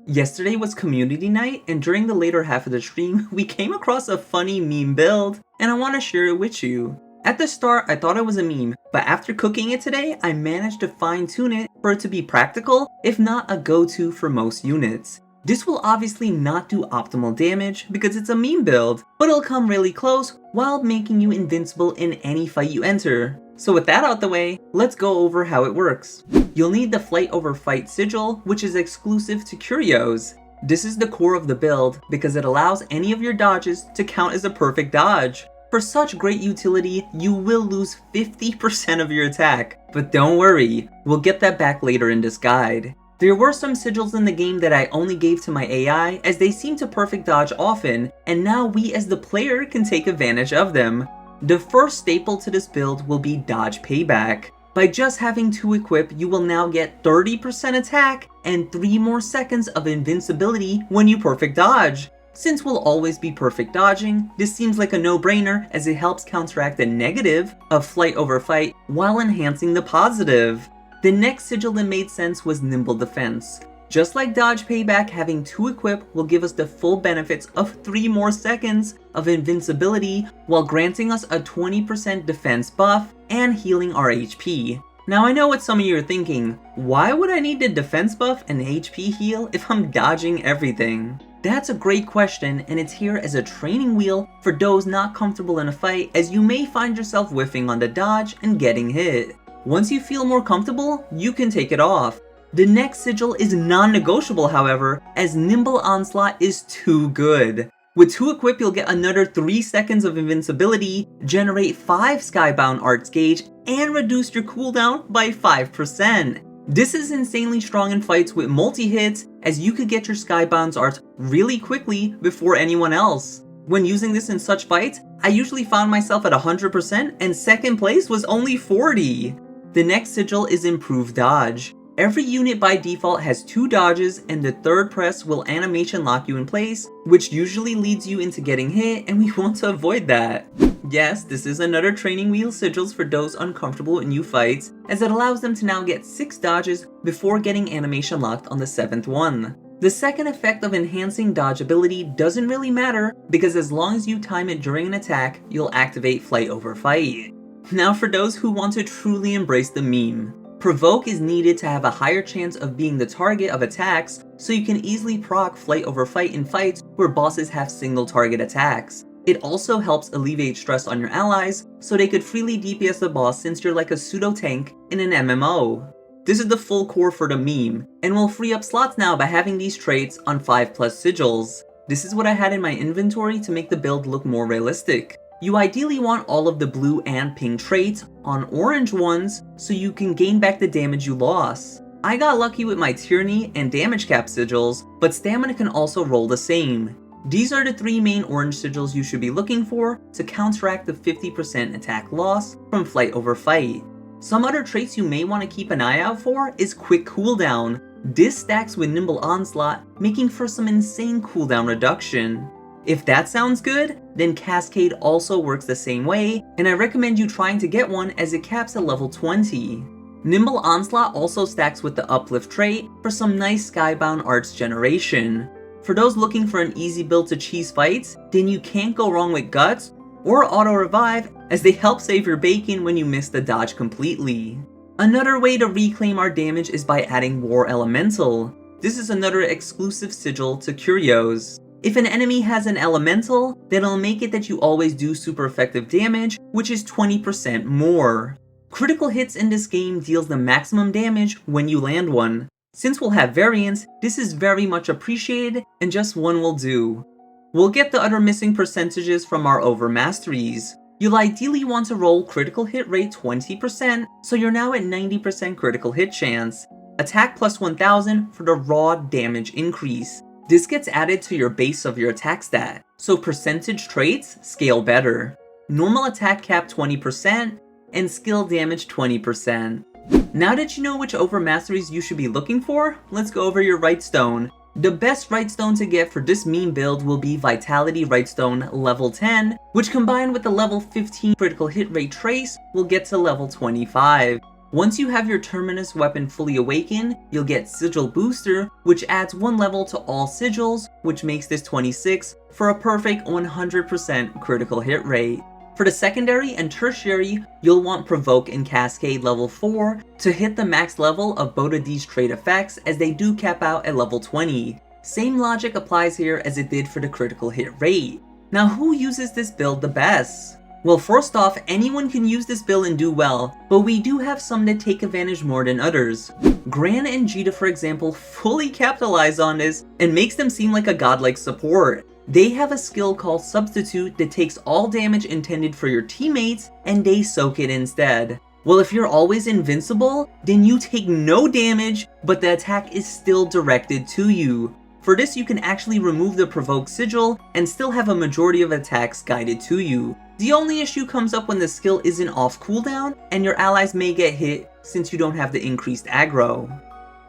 Yesterday was community night, and during the later half of the stream, we came across a funny meme build, and I want to share it with you. At the start, I thought it was a meme, but after cooking it today, I managed to fine-tune it for it to be practical, if not a go-to for most units. This will obviously not do optimal damage because it's a meme build, but it'll come really close while making you invincible in any fight you enter. So with that out the way, let's go over how it works. You'll need the Flight Over Fight Sigil, which is exclusive to Curios. This is the core of the build because it allows any of your dodges to count as a perfect dodge. For such great utility, you will lose 50% of your attack, but don't worry, we'll get that back later in this guide. There were some sigils in the game that I only gave to my AI as they seem to perfect dodge often, and now we as the player can take advantage of them. The first staple to this build will be Dodge Payback. By just having 2 equip, you will now get 30% attack and 3 more seconds of invincibility when you perfect dodge. Since we'll always be perfect dodging, this seems like a no-brainer as it helps counteract the negative of Flight Over Fight while enhancing the positive. The next sigil that made sense was Nimble Defense. Just like Dodge Payback, having 2 equip will give us the full benefits of 3 more seconds of invincibility while granting us a 20% defense buff and healing our HP. Now I know what some of you are thinking, why would I need the defense buff and HP heal if I'm dodging everything? That's a great question, and it's here as a training wheel for those not comfortable in a fight, as you may find yourself whiffing on the dodge and getting hit. Once you feel more comfortable, you can take it off. The next sigil is non-negotiable however, as Nimble Onslaught is too good. With 2 equip, you'll get another 3 seconds of invincibility, generate 5 Skybound Arts gauge, and reduce your cooldown by 5%. This is insanely strong in fights with multi-hits, as you could get your Skybound Arts really quickly before anyone else. When using this in such fights, I usually found myself at 100% and second place was only 40. The next sigil is Improved Dodge. Every unit by default has 2 dodges, and the third press will animation lock you in place, which usually leads you into getting hit, and we want to avoid that. Yes, this is another training wheel sigils for those uncomfortable in new fights, as it allows them to now get 6 dodges before getting animation locked on the 7th one. The second effect of enhancing dodge ability doesn't really matter, because as long as you time it during an attack, you'll activate Flight Over Fight. Now for those who want to truly embrace the meme. Provoke is needed to have a higher chance of being the target of attacks, so you can easily proc Flight Over Fight in fights where bosses have single target attacks. It also helps alleviate stress on your allies, so they could freely DPS the boss since you're like a pseudo tank in an MMO. This is the full core for the meme, and will free up slots now by having these traits on 5+ sigils. This is what I had in my inventory to make the build look more realistic. You ideally want all of the blue and pink traits on orange ones so you can gain back the damage you lost. I got lucky with my Tyranny and Damage Cap sigils, but Stamina can also roll the same. These are the 3 main orange sigils you should be looking for to counteract the 50% attack loss from Flight Over Fight. Some other traits you may want to keep an eye out for is Quick Cooldown. This stacks with Nimble Onslaught, making for some insane cooldown reduction. If that sounds good, then Cascade also works the same way, and I recommend you trying to get one as it caps at level 20. Nimble Onslaught also stacks with the Uplift trait for some nice Skybound Arts generation. For those looking for an easy build to cheese fights, then you can't go wrong with Guts or Auto Revive, as they help save your bacon when you miss the dodge completely. Another way to reclaim our damage is by adding War Elemental. This is another exclusive sigil to Curios. If an enemy has an elemental, then it'll make it that you always do super effective damage, which is 20% more. Critical hits in this game deals the maximum damage when you land one. Since we'll have variants, this is very much appreciated, and just one will do. We'll get the other missing percentages from our overmasteries. You'll ideally want to roll critical hit rate 20%, so you're now at 90% critical hit chance. Attack plus 1000 for the raw damage increase. This gets added to your base of your attack stat, so percentage traits scale better. Normal attack cap 20%, and skill damage 20%. Now that you know which overmasteries you should be looking for, let's go over your Wrightstone. The best Wrightstone to get for this meme build will be Vitality Wrightstone level 10, which combined with the level 15 critical hit rate trace will get to level 25. Once you have your Terminus weapon fully awakened, you'll get Sigil Booster, which adds 1 level to all sigils, which makes this 26, for a perfect 100% critical hit rate. For the secondary and tertiary, you'll want Provoke and Cascade level 4 to hit the max level of both of these trait effects, as they do cap out at level 20. Same logic applies here as it did for the critical hit rate. Now, who uses this build the best? Well, first off, anyone can use this build and do well, but we do have some that take advantage more than others. Gran and Djeeta, for example, fully capitalize on this and makes them seem like a godlike support. They have a skill called Substitute that takes all damage intended for your teammates and they soak it instead. Well, if you're always invincible, then you take no damage, but the attack is still directed to you. For this, you can actually remove the Provoke Sigil and still have a majority of attacks guided to you. The only issue comes up when the skill isn't off cooldown and your allies may get hit since you don't have the increased aggro.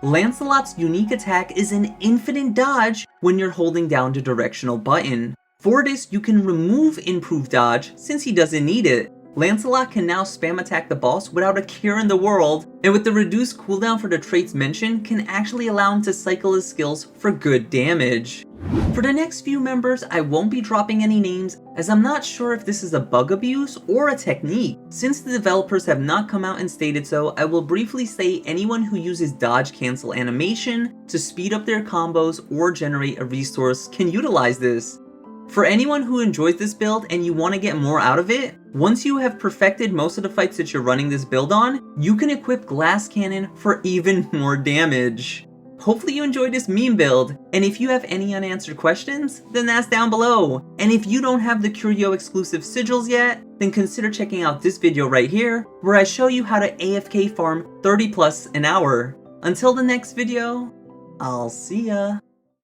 Lancelot's unique attack is an infinite dodge when you're holding down the directional button. For this, you can remove improved dodge since he doesn't need it. Lancelot can now spam attack the boss without a care in the world, and with the reduced cooldown for the traits mentioned, can actually allow him to cycle his skills for good damage. For the next few members, I won't be dropping any names, as I'm not sure if this is a bug abuse or a technique. Since the developers have not come out and stated so, I will briefly say anyone who uses dodge cancel animation to speed up their combos or generate a resource can utilize this. For anyone who enjoys this build and you want to get more out of it, once you have perfected most of the fights that you're running this build on, you can equip Glass Cannon for even more damage. Hopefully you enjoyed this meme build, and if you have any unanswered questions, then that's down below. And if you don't have the Curio exclusive sigils yet, then consider checking out this video right here, where I show you how to AFK farm 30+ an hour. Until the next video, I'll see ya.